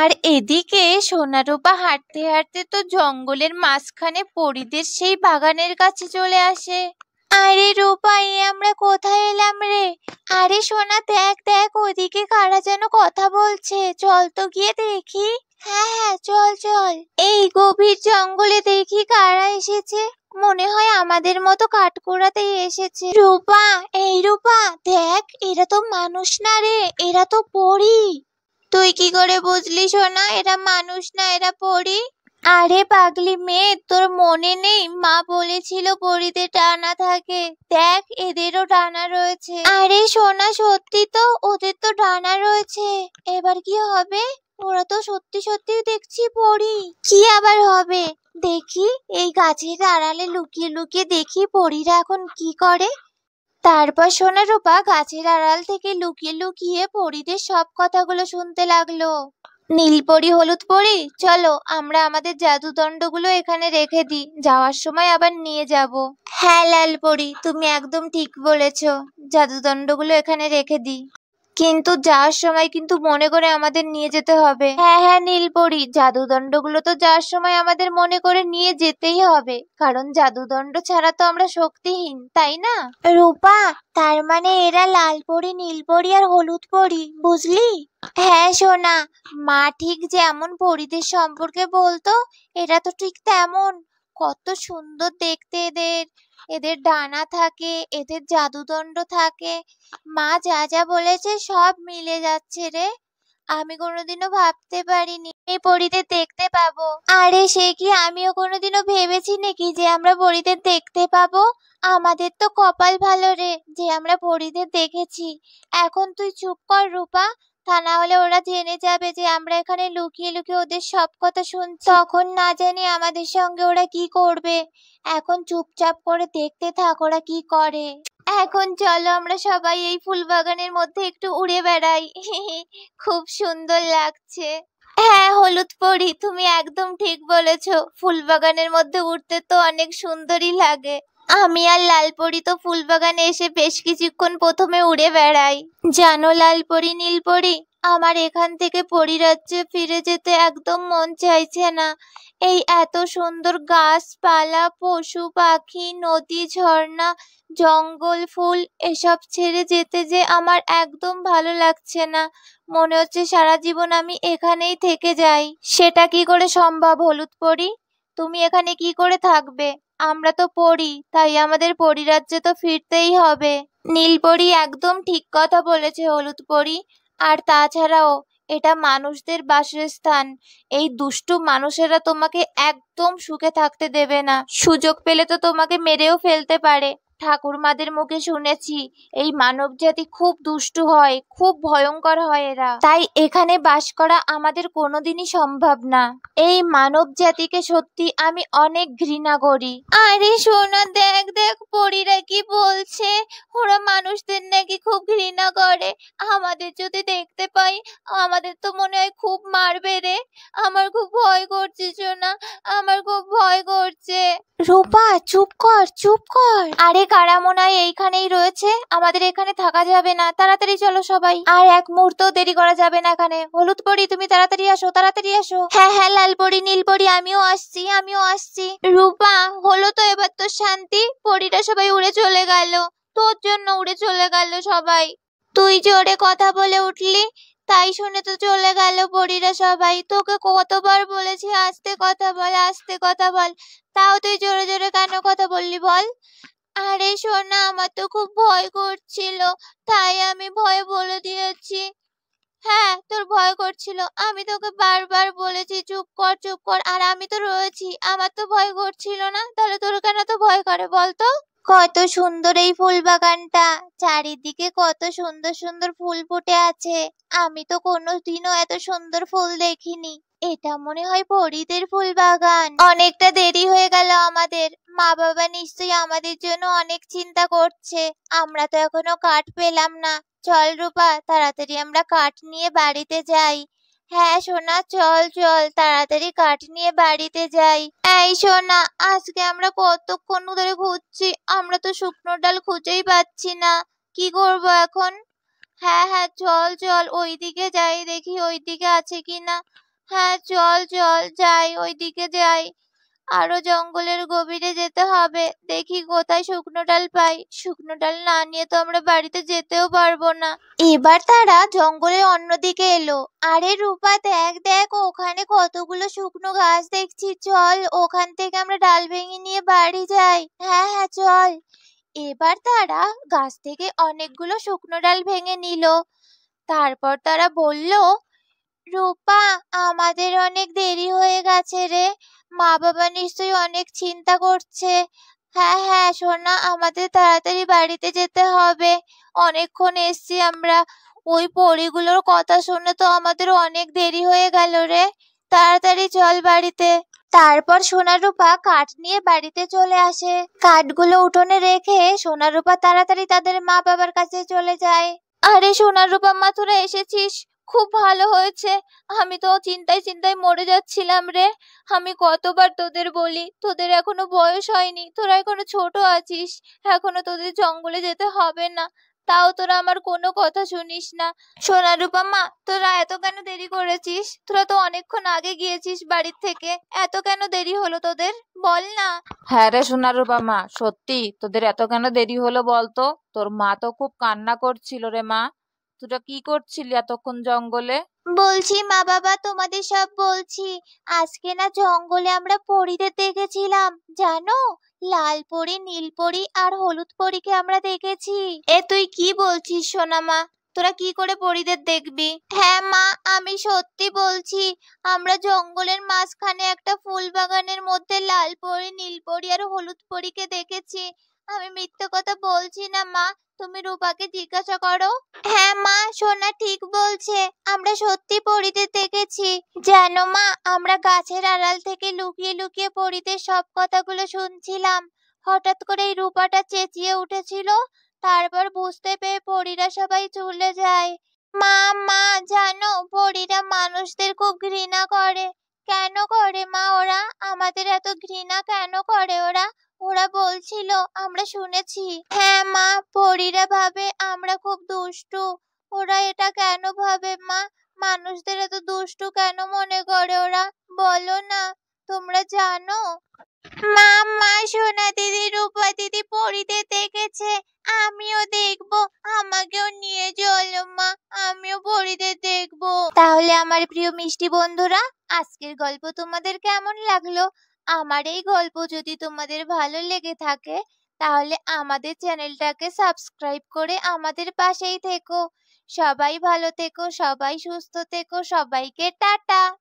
আর এদিকে সোনারূপা হাঁটতে হাঁটতে তো জঙ্গলের মাঝখানে পরীদের সেই বাগানের কাছে চলে আসে। আরে রূপা, আমরা কোথায় এলাম রে? আরে সোনা, দেখ দেখ, ওদিকে কারা যেন কথা বলছে, চল তো গিয়ে দেখি। হ্যাঁ হ্যাঁ, চল চল। এই গভীর জঙ্গলে দেখি কারা এসেছে। মনে হয় আমাদের মতো কাঠকুড়াতেই এসেছে। রূপা, এই রূপা দেখ, এরা তো মানুষ না রে, এরা তো পরী। তুই কি করে বুঝলি সোনা এরা মানুষ না এরা পরী? আরে পাগলি মেয়ে, তোর মনে নেই মা বলেছিল পরীদের ডানা থাকে? দেখ, এদেরও ডানা রয়েছে। আরে সোনা, সত্যি তো, ওদের তো ডানা রয়েছে। এবার কি হবে? ওরা তো সত্যি সত্যি দেখছি পরী। কি আবার হবে? দেখি, এই গাছের আড়ালে লুকিয়ে লুকিয়ে দেখি পরীরা এখন কি করে। তারপর সোনারূপা গাছের আড়াল থেকে লুকিয়ে লুকিয়ে পরীদের সব কথাগুলো শুনতে লাগলো। নীলপরি, হলুদ পরি, চলো আমরা আমাদের জাদুদণ্ডগুলো এখানে রেখে দিই, যাওয়ার সময় আবার নিয়ে যাব। হ্যাঁ লালপরি, তুমি একদম ঠিক বলেছো, জাদুদণ্ডগুলো এখানে রেখে দিই, কিন্তু যাওয়ার সময় কিন্তু মনে করে আমাদের নিয়ে যেতে হবে। হ্যাঁ হ্যাঁ নীলপরি, জাদুদণ্ডগুলো তো যাওয়ার সময় আমাদের মনে করে নিয়ে যেতেই হবে, কারণ জাদুদণ্ড ছাড়া তো আমরা শক্তিহীন, তাই না? রূপা, তার মানে এরা লালপরি, নীলপরি আর হলুদ পরি, বুঝলি? হ্যাঁ সোনা, মা ঠিক যেমন পরীদের সম্পর্কে বলতো, এরা তো ঠিক তেমন। কত সুন্দর দেখতে এদের, এদের ডানা থাকে, এদের জাদুদণ্ড থাকে। মা যা যা বলেছে সব মিলে যাচ্ছে রে। আমি কোনোদিনও ভাবতে পারিনি এই পরীদের দেখতে পাবো। আরে সে কি, আমিও কোনোদিনও ভেবেছি নাকি যে আমরা পরীদের দেখতে পাবো? আমাদের তো কপাল ভালো রে যে আমরা পরীদের দেখেছি। এখন তুই চুপ কর রূপা, তা না হলে ওরা জেনে যাবে যে আমরা এখানে লুকিয়ে লুকিয়ে ওদের সব কথা শুনছি, তখন না জানি আমাদের সঙ্গে ওরা কি করবে। এখন চুপচাপ করে দেখতে থাক ওরা কি করে। এখন চলো আমরা সবাই এই ফুল বাগানের মধ্যে একটু উড়ে বেড়াই। খুব সুন্দর লাগছে। হ্যাঁ হলুদ পরি, তুমি একদম ঠিক বলেছো, ফুল বাগানের মধ্যে উঠতে তো অনেক সুন্দরই লাগে। আমি আর লালপরি তো ফুল বাগানে এসে বেশ কিছুক্ষণ প্রথমে উড়ে বেড়াই। জানো লালপরি, নীলপরি, আমার এখান থেকে পরীরাজ্যে ফিরে যেতে একদম মন চাইছে না। এই এত সুন্দর গাছপালা, পশু পাখি, নদী, ঝর্ণা, জঙ্গল, ফুল এসব ছেড়ে যেতে যে আমার একদম ভালো লাগছে না। মনে হচ্ছে সারা জীবন আমি এখানেই থেকে যাই। সেটা কি করে সম্ভব হলুদ পরি? তুমি এখানে কি করে থাকবে? আমরা তো পড়ি, তাই আমাদের পরীরাজ্যে তো ফিরতেই হবে। নীলপরি একদম ঠিক কথা বলেছে হলুদ পরি। আর তাছাড়াও এটা মানুষদের বাসস্থান। এই দুষ্টু মানুষেরা তোমাকে একদম সুখে থাকতে দেবে না, সুযোগ পেলে তো তোমাকে মেরেও ফেলতে পারে। ঠাকুরমাদের মুখে শুনেছি এই মানব জাতি খুব দুষ্টু হয়, খুব ভয়ঙ্কর হয় এরা, তাই এখানে বাস করা আমাদের কোনোদিনই সম্ভব না। এই মানব জাতিকে সত্যি আমি অনেক ঘৃণা করি। আরে সোনা, দেখ দেখ পরীরা কি বলছে, ওরা মানুষদের নাকি খুব ঘৃণা করে। আমাদের যদি দেখতে পাই আমাদের তো মনে হয় খুব মারবে রে। আমার খুব ভয় করছে সোনা, আমার খুব ভয় করছে। রূপা চুপ কর, চুপ কর। আরে কারা মনে হয় এইখানেই রয়েছে, আমাদের এখানে থাকা যাবে না, তাড়াতাড়ি চলো সবাই, আর এক মুহূর্ত দেরি করা যাবে না এখানে। হলুদ পরি, তুমি তাড়াতাড়ি আসো, তাড়াতাড়ি আসো। হ্যাঁ হ্যাঁ লাল পরি, নীল পরি, আমিও আসছি, আমিও আসছি। রূপা, হলো তো এবার তো শান্তি, পরীরা সবাই উড়ে চলে গেল, তোর জন্য উড়ে চলে গেল সবাই। তুই জোরে কথা বলে উঠলি, তাই শুনে তো চলে গেল পরীরা সবাই। তোকে কতবার বলেছি আস্তে কথা বল, আস্তে কথা বল, তাও তুই জোরে জোরে কেন কথা বললি বল? আরে সোনা, আমার তো খুব ভয় করছিল, তাই আমি ভয়ে বলে দিয়েছি। হ্যাঁ, তোর ভয় করছিল, আমি তোকে বারবার বলেছি চুপ কর চুপ কর, আর আমি তো রয়েছি, আমার তো ভয় করছিল না, তাহলে তোর কেন তো ভয় করে বলতো? কত সুন্দর এই ফুল বাগানটা, চারিদিকে কত সুন্দর সুন্দর ফুল ফুটে আছে। আমি তো কোনোদিনও এত সুন্দর ফুল দেখিনি। এটা মনে হয় পরীদের ফুল বাগান। অনেকটা দেরি হয়ে গেল আমাদের, মা বাবা নিশ্চয়ই আমাদের জন্য অনেক চিন্তা করছে। আমরা তো এখনো কাঠ পেলাম না। চল রূপা, তাড়াতাড়ি আমরা কাঠ নিয়ে বাড়িতে যাই। হ্যাঁ সোনা, চল চল, তাড়াতাড়ি কাঠ নিয়ে বাড়িতে যাই। এই সোনা, আজকে আমরা কতক্ষণ ধরে খুঁজছি, আমরা তো শুকনো ডাল খুঁজেই পাচ্ছি না, কি করব এখন? হ্যাঁ হ্যাঁ, চল চল ওইদিকে যাই, দেখি ওইদিকে আছে কিনা। হ্যাঁ চল চল যাই, ওইদিকে যাই। আরো জঙ্গলের গভীরে যেতে হবে, দেখি কোথায় শুকনো ডাল পাই। শুকনো ডাল না নিয়ে তো আমরা বাড়িতে যেতেও পারবো না। এবার তারা জঙ্গলের অন্যদিকে এলো। আরে রূপা, দেখ দেখ, ওখানে কতগুলো শুকনো গাছ দেখছি, চল ওখান থেকে আমরা ডাল ভেঙে নিয়ে বাড়ি যাই। হ্যাঁ হ্যাঁ চল। এবার তারা গাছ থেকে অনেকগুলো শুকনো ডাল ভেঙে নিল। তারপর তারা বলল, রূপা, আমাদের অনেক দেরি হয়ে গেছে রে, মা বাবা নিশ্চয়ই অনেক চিন্তা করছে। হ্যাঁ হ্যাঁ সোনা, আমাদের তাড়াতাড়ি বাড়িতে যেতে হবে, অনেকক্ষণ এসছি আমরা। ওই পরীগুলোর কথা শুনে তো আমাদের অনেক দেরি হয়ে গেল রে, তাড়াতাড়ি চল বাড়িতে। তারপর সোনারূপা কাঠ নিয়ে বাড়িতে চলে আসে। কাঠগুলো উঠোনে রেখে সোনারূপা তাড়াতাড়ি তাদের মা বাবার কাছে চলে যায়। আরে সোনারূপা মা, তোরা এসেছিস, খুব ভালো হয়েছে। আমি তো চিন্তায় চিন্তায় মরে যাচ্ছিলাম রে। আমি কতবার তোদের বলি, তোদের এখনো বয়স হয়নি, তোরা এখনো ছোট আছিস, এখনো তোদের জঙ্গলে যেতে হবে না, তাও তোরা আমার কোনো কথা শুনিস না। সোনারূপা মা, তোরা এত কেন দেরি করেছিস? তোরা তো অনেকক্ষণ আগে গিয়েছিস বাড়ির থেকে, এত কেন দেরি হলো তোদের, বল না। হ্যাঁ রে সোনারূপা মা, সত্যি তোদের এত কেন দেরি হলো বলতো? তোর মা তো খুব কান্না করছিল রে মা। তোরা কি করছিলি এতক্ষণ জঙ্গলে? বলছি মা বাবা, তোমাদের সব বলছি। আজকে না জঙ্গলে আমরা পরীদের দেখেছিলাম, জানো? লাল পরী, নীল পরী আর হলুদ পরীকে আমরা দেখেছি। এ তুই কি বলছিস সোনা মা? তোরা কি করে পরীদের দেখবি? হ্যাঁ মা, আমি সত্যি বলছি। আমরা জঙ্গলের মাঝখানে একটা ফুল বাগানের মধ্যে লাল পরী, নীল পরী আর হলুদ পরীকে দেখেছি। আমি মিথ্যে কথা বলছি না মা, তুমি রূপাকে জিজ্ঞাসা করো। হ্যাঁ মা, সোনা ঠিক বলছে, আমরা সত্যি পরীদের দেখেছি। জানো মা, আমরা গাছের আড়াল থেকে লুকিয়ে লুকিয়ে পরীদের সব কথাগুলো শুনছিলাম। হঠাৎ করে এই রূপাটা চেঁচিয়ে উঠেছিল, তারপর বুঝতে পেরে পরীরা সবাই চলে যায়। মা মা, জানো পরীরা মানুষদের খুব ঘৃণা করে। কেন করে মা ওরা? আমাদের এত ঘৃণা কেন করে ওরা? ওরা বলছিল, আমরা শুনেছি। হ্যাঁ মা, পরীরা ভাবে আমরা খুব দুষ্টু। ওরা এটা কেন ভাবে মা? মানুষদের এত দুষ্টু কেন মনে করে ওরা, বলো না, তোমরা জানো? মা মা, সোনা দিদি, রূপা দিদি পরীদের দেখেছে, আমিও দেখবো, আমাকেও নিয়ে চলো মা, আমিও পরীদের দেখবো। তাহলে আমার প্রিয় মিষ্টি বন্ধুরা, আজকের গল্প তোমাদের কেমন লাগলো? আমার এই গল্প যদি তোমাদের ভালো লেগে থাকে, তাহলে আমাদের চ্যানেলটাকে সাবস্ক্রাইব করে আমাদের পাশেই থেকো। সবাই ভালো থেকো, সবাই সুস্থ থেকো, সবাইকে টাটা।